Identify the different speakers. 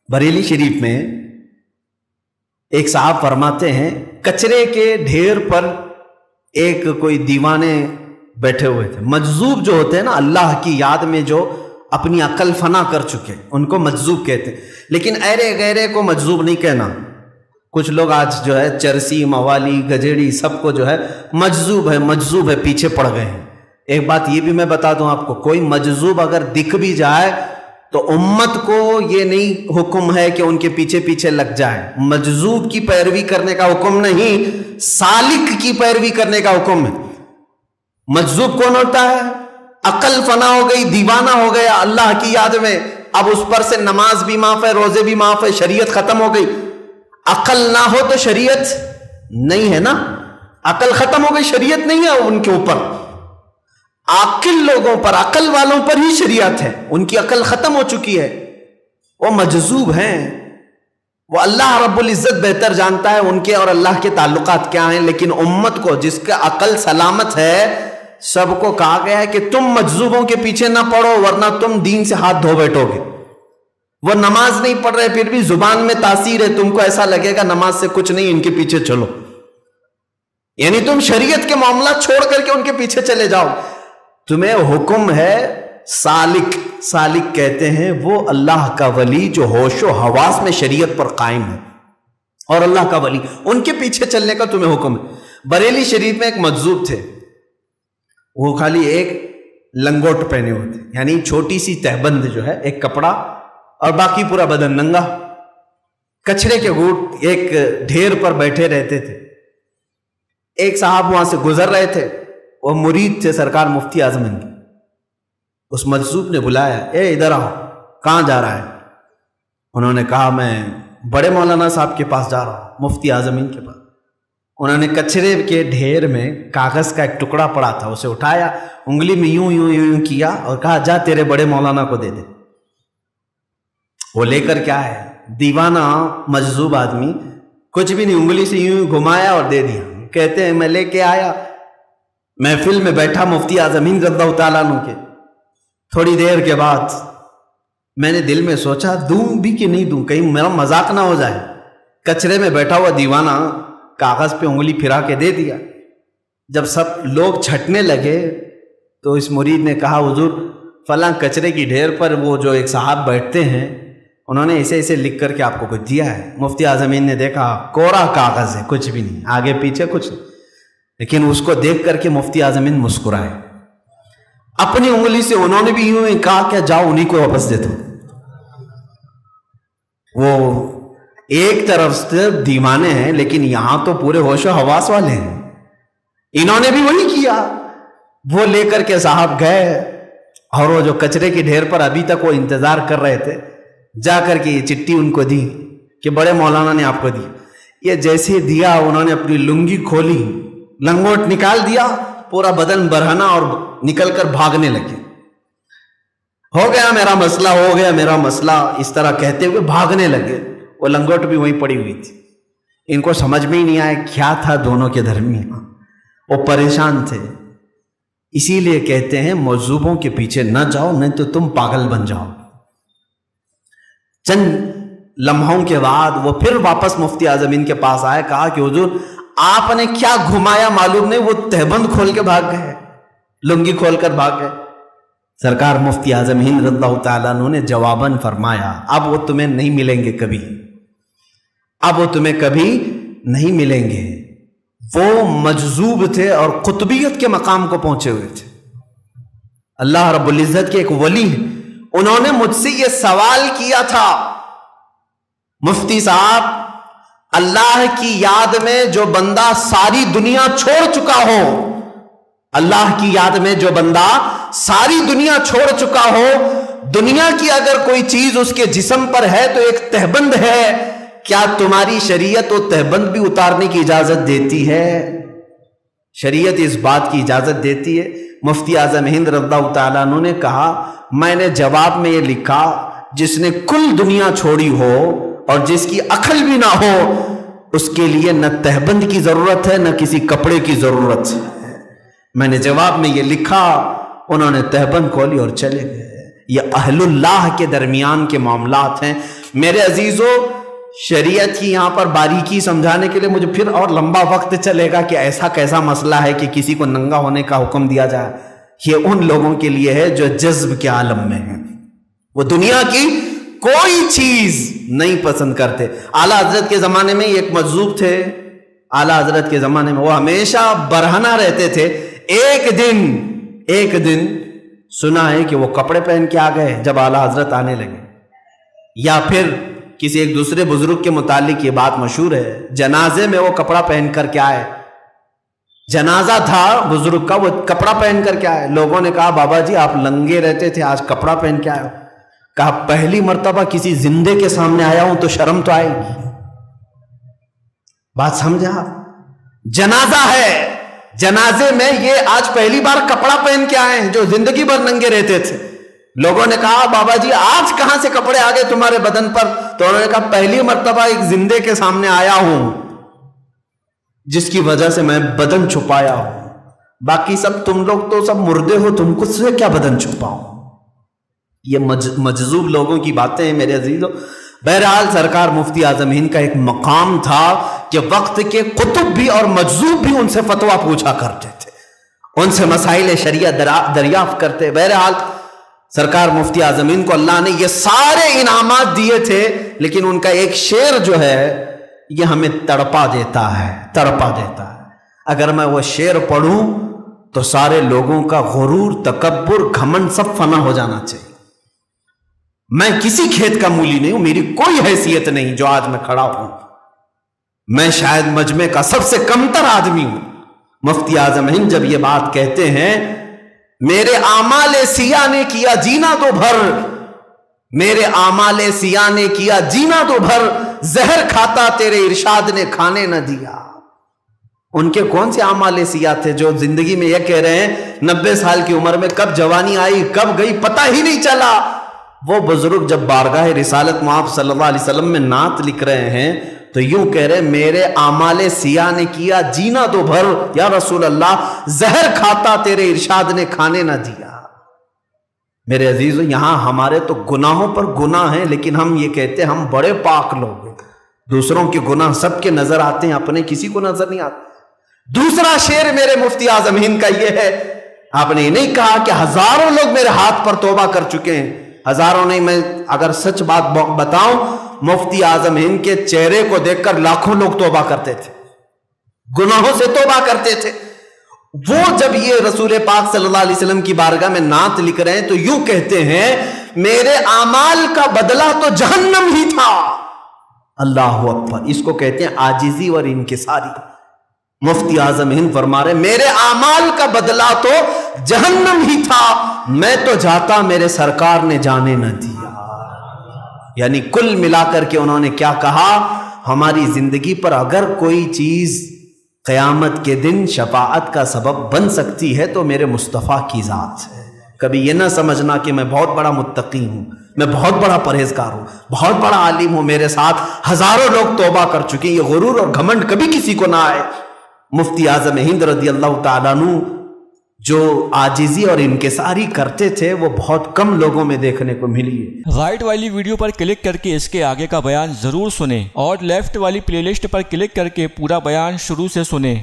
Speaker 1: बरेली शरीफ में एक साहब फरमाते हैं, कचरे के ढेर पर एक कोई दीवाने बैठे हुए थे। मजजूब जो होते हैं ना, अल्लाह की याद में जो अपनी अकल फना कर चुके, उनको मजजूब कहते हैं। लेकिन ऐरे गैरे को मजजूब नहीं कहना। कुछ लोग आज जो है चरसी, मवाली, गजेड़ी सबको जो है मजजूब है पीछे पड़ गए हैं। एक बात ये भी मैं बता दूं आपको, कोई मजजूब अगर दिख भी जाए तो उम्मत को ये नहीं हुक्म है कि उनके पीछे पीछे लग जाए। मजजूब की पैरवी करने का हुक्म नहीं, सालिक की पैरवी करने का हुक्म है। मजजूब कौन होता है? अकल फना हो गई, दीवाना हो गया अल्लाह की याद में, अब उस पर से नमाज भी माफ है, रोजे भी माफ है, शरीयत खत्म हो गई। अकल ना हो तो शरीयत नहीं है ना, अकल खत्म हो गई, शरीयत नहीं है उनके ऊपर। आकिल लोगों पर, अकल वालों पर ही शरीयत है, उनकी अकल खत्म हो चुकी है, वो मजजूब हैं। वो अल्लाह रब्बुल इज्जत बेहतर जानता है उनके और अल्लाह के ताल्लुकात क्या हैं। लेकिन उम्मत को जिसका अकल सलामत है, सबको कहा गया है कि तुम मजजूबों के पीछे ना पड़ो, वरना तुम दीन से हाथ धो बैठोगे। वो नमाज नहीं पढ़ रहे, फिर भी जुबान में तासीर है, तुमको ऐसा लगेगा नमाज से कुछ नहीं, इनके पीछे चलो। यानी तुम शरीयत के मामला छोड़ करके उनके पीछे चले जाओ। तुम्हें हुक्म है सालिक, सालिक कहते हैं वो अल्लाह का वली जो होशो हवास में शरीयत पर कायम है, और अल्लाह का वली, उनके पीछे चलने का तुम्हें हुक्म है। बरेली शरीफ में एक मजजूब थे, वो खाली एक लंगोट पहने हुए थे, यानी छोटी सी तहबंद जो है, एक कपड़ा, और बाकी पूरा बदन नंगा। कचरे के गुट एक ढेर पर बैठे रहते थे। एक साहब वहां से गुजर रहे थे, वो मुरीद थे सरकार मुफ्ती आजमीन के। उस मजजूब ने बुलाया, ए इधर आओ, कहाँ जा रहा है? उन्होंने कहा मैं बड़े मौलाना साहब के पास जा रहा हूँ, मुफ्ती आजमीन के पास। उन्होंने कचरे के ढेर में कागज का एक टुकड़ा पड़ा था, उसे उठाया, उंगली में यूं यूं यूं किया और कहा जा तेरे बड़े मौलाना को दे दे। वो लेकर क्या है, दीवाना मजजूब आदमी, कुछ भी नहीं, उंगली से यूं घुमाया और दे दिया। कहते हैं मैं लेके आया, महफिल में बैठा मुफ्ती आजमीन रज़ियल्लाहु ताला अन्हु के। थोड़ी देर के बाद मैंने दिल में सोचा दूं भी कि नहीं दूं, कहीं मेरा मजाक ना हो जाए। कचरे में बैठा हुआ दीवाना कागज पे उंगली फिरा के दे दिया। जब सब लोग छटने लगे तो इस मुरीद ने कहा, हुजूर फलां कचरे की ढेर पर वो जो एक साहब बैठते हैं, उन्होंने ऐसे ऐसे लिख करके आपको कुछ दिया है। मुफ्ती आजमीन ने देखा, कोरा कागज है, कुछ भी नहीं, आगे पीछे कुछ नहीं। लेकिन उसको देख करके मुफ्ती आजमीन मुस्कुराए। अपनी उंगली से उन्होंने भी यूं ही कहा, क्या जाओ उन्हीं को वापस दे दो। वो एक तरफ से दीवाने हैं, लेकिन यहां तो पूरे होशो हवास वाले हैं। इन्होंने भी वही किया। वो लेकर के साहब गए, और वो जो कचरे के ढेर पर अभी तक वो इंतजार कर रहे थे, जाकर के ये चिट्ठी उनको दी कि बड़े मौलाना ने आपको दी। ये जैसे दिया, उन्होंने अपनी लुंगी खोली, लंगोट निकाल दिया, पूरा बदन बरहना, और निकल कर भागने लगे। हो गया मेरा मसला, हो गया मेरा मसला, इस तरह कहते हुए भागने लगे। वो लंगोट भी वहीं पड़ी हुई थी। इनको समझ में ही नहीं आया क्या था दोनों के दरमियान। वो परेशान थे। इसीलिए कहते हैं मौजूबों के पीछे न जाओ, नहीं तो तुम पागल बन जाओ। चंद लम्हों के बाद वो फिर वापस मुफ्ती आजमीन के पास आए, कहा कि हुजूर आपने क्या घुमाया मालूम नहीं, वो तहबंद खोल के भाग गए, लुंगी खोल कर भाग गए। सरकार मुफ्ती आजमीन रज़ियल्लाहु ताला अन्हु ने जवाबन फरमाया, अब वो तुम्हें नहीं मिलेंगे कभी, अब वो तुम्हें कभी नहीं मिलेंगे। वो मजजूब थे और कुतुबियत के मकाम को पहुंचे हुए थे। अल्लाह रब्बुल इज्जत के एक वली, उन्होंने मुझसे ये सवाल किया था, मुफ्ती साहब अल्लाह की याद में जो बंदा सारी दुनिया छोड़ चुका हो, अल्लाह की याद में जो बंदा सारी दुनिया छोड़ चुका हो, दुनिया की अगर कोई चीज उसके जिस्म पर है तो एक तहबंद है, क्या तुम्हारी शरीयत वो तहबंद भी उतारने की इजाजत देती है? शरीयत इस बात की इजाजत देती है। मुफ्ती आजम हिंद रज़ियल्लाहु ताला अन्हु ने कहा, मैंने जवाब में ये लिखा, जिसने कुल दुनिया छोड़ी हो और जिसकी अकल भी ना हो, उसके लिए न तहबंद की जरूरत है, न किसी कपड़े की जरूरत है। मैंने जवाब में ये लिखा, उन्होंने तहबंद खोली और चले गए। ये अहलुल्लाह के दरमियान के मामलात हैं। میرے عزیزوں، شریعت کی یہاں پر باریکی سمجھانے کے لیے مجھے پھر اور لمبا وقت چلے گا کہ ایسا کیسا مسئلہ ہے کہ کسی کو ننگا ہونے کا حکم دیا جائے. یہ ان لوگوں کے لیے ہے جو جذب کے عالم میں ہیں، وہ دنیا کی کوئی چیز نہیں پسند کرتے. اعلیٰ حضرت کے زمانے میں ایک مجذوب تھے، اعلیٰ حضرت کے زمانے میں وہ ہمیشہ برہنہ رہتے تھے. ایک دن سنا ہے کہ وہ کپڑے پہن کے آ گئے جب اعلیٰ حضرت آنے لگے. یا پھر کسی ایک دوسرے بزرگ کے متعلق یہ بات مشہور ہے، جنازے میں وہ کپڑا پہن کر کے آئے. جنازہ تھا بزرگ کا، وہ کپڑا پہن کر کے آئے. لوگوں نے کہا بابا جی آپ لنگے رہتے تھے، آج کپڑا پہن کے آئے ہو. کہا پہلی مرتبہ کسی زندے کے سامنے آیا ہوں تو شرم تو آئے گی. بات سمجھا؟ جنازہ ہے، جنازے میں یہ آج پہلی بار کپڑا پہن کے آئے ہیں جو زندگی بھر ننگے رہتے تھے. لوگوں نے کہا بابا جی آج کہاں سے کپڑے آ گئے تمہارے بدن پر؟ تو انہوں نے کہا پہلی مرتبہ ایک زندے کے سامنے آیا ہوں جس کی وجہ سے میں بدن چھپایا ہوں. باقی سب تم لوگ تو سب مردے ہو، تم کو سے کیا بدن چھپاؤ؟ یہ مجذوب لوگوں کی باتیں ہیں میرے عزیزوں. بہرحال سرکار مفتی اعظم ہند کا ایک مقام تھا کہ وقت کے قطب بھی اور مجذوب بھی ان سے فتویٰ پوچھا کرتے تھے، ان سے مسائل شریعت دریافت کرتے. بہرحال سرکار مفتی اعظم ہند کو اللہ نے یہ سارے انعامات دیے تھے، لیکن ان کا ایک شعر جو ہے یہ ہمیں تڑپا دیتا ہے. اگر میں وہ شعر پڑھوں تو سارے لوگوں کا غرور، تکبر، گھمنڈ سب فنا ہو جانا چاہیے. میں کسی کھیت کا مولی نہیں ہوں، میری کوئی حیثیت نہیں جو آج میں کھڑا ہوں. میں شاید مجمع کا سب سے کمتر آدمی ہوں. مفتی اعظم ہند جب یہ بات کہتے ہیں، میرے اعمال سیاہ نے کیا جینا تو بھر، میرے اعمال سیاہ نے کیا جینا تو بھر، زہر کھاتا تیرے ارشاد نے کھانے نہ دیا. ان کے کون سے اعمال سیاہ تھے جو زندگی میں یہ کہہ رہے ہیں 90 سال کی عمر میں کب جوانی آئی کب گئی پتہ ہی نہیں چلا. وہ بزرگ جب بارگاہ رسالت مآب صلی اللہ علیہ وسلم میں نعت لکھ رہے ہیں تو یوں کہہ رہے ہیں میرے اعمال سیاہ نے کیا جینا تو بھر، یا رسول اللہ زہر کھاتا تیرے ارشاد نے کھانے نہ دیا. میرے عزیزو، یہاں ہمارے تو گناہوں پر گناہ ہیں، لیکن ہم یہ کہتے ہیں ہم بڑے پاک لوگ ہیں. دوسروں کے گناہ سب کے نظر آتے ہیں، اپنے کسی کو نظر نہیں آتے. دوسرا شعر میرے مفتی اعظم ہند کا یہ ہے، آپ نے یہ نہیں کہا کہ ہزاروں لوگ میرے ہاتھ پر توبہ کر چکے ہیں. ہزاروں نہیں، میں اگر سچ بات بتاؤں، مفتی اعظم ہند کے چہرے کو دیکھ کر لاکھوں لوگ توبہ کرتے تھے، گناہوں سے توبہ کرتے تھے. وہ جب یہ رسول پاک صلی اللہ علیہ وسلم کی بارگاہ میں نعت لکھ رہے ہیں تو یوں کہتے ہیں میرے اعمال کا بدلہ تو جہنم ہی تھا. اللہ اکبر. اس کو کہتے ہیں عاجزی اور انکساری. مفتی اعظم ہند فرما رہے میرے اعمال کا بدلہ تو جہنم ہی تھا، میں تو جاتا میرے سرکار نے جانے نہ دیا. یعنی کل ملا کر کے انہوں نے کیا کہا، ہماری زندگی پر اگر کوئی چیز قیامت کے دن شفاعت کا سبب بن سکتی ہے تو میرے مصطفیٰ کی ذات ہے. کبھی یہ نہ سمجھنا کہ میں بہت بڑا متقی ہوں، میں بہت بڑا پرہیزگار ہوں، بہت بڑا عالم ہوں، میرے ساتھ ہزاروں لوگ توبہ کر چکے. یہ غرور اور گھمنڈ کبھی کسی کو نہ آئے. مفتی اعظم ہند رضی اللہ تعالیٰ عنہ جو عاجزی اور انکساری کرتے تھے وہ بہت کم لوگوں میں دیکھنے کو ملی ہے.
Speaker 2: رائٹ والی ویڈیو پر کلک کر کے اس کے آگے کا بیان ضرور سنیں اور لیفٹ والی پلے لسٹ پر کلک کر کے پورا بیان شروع سے سنیں.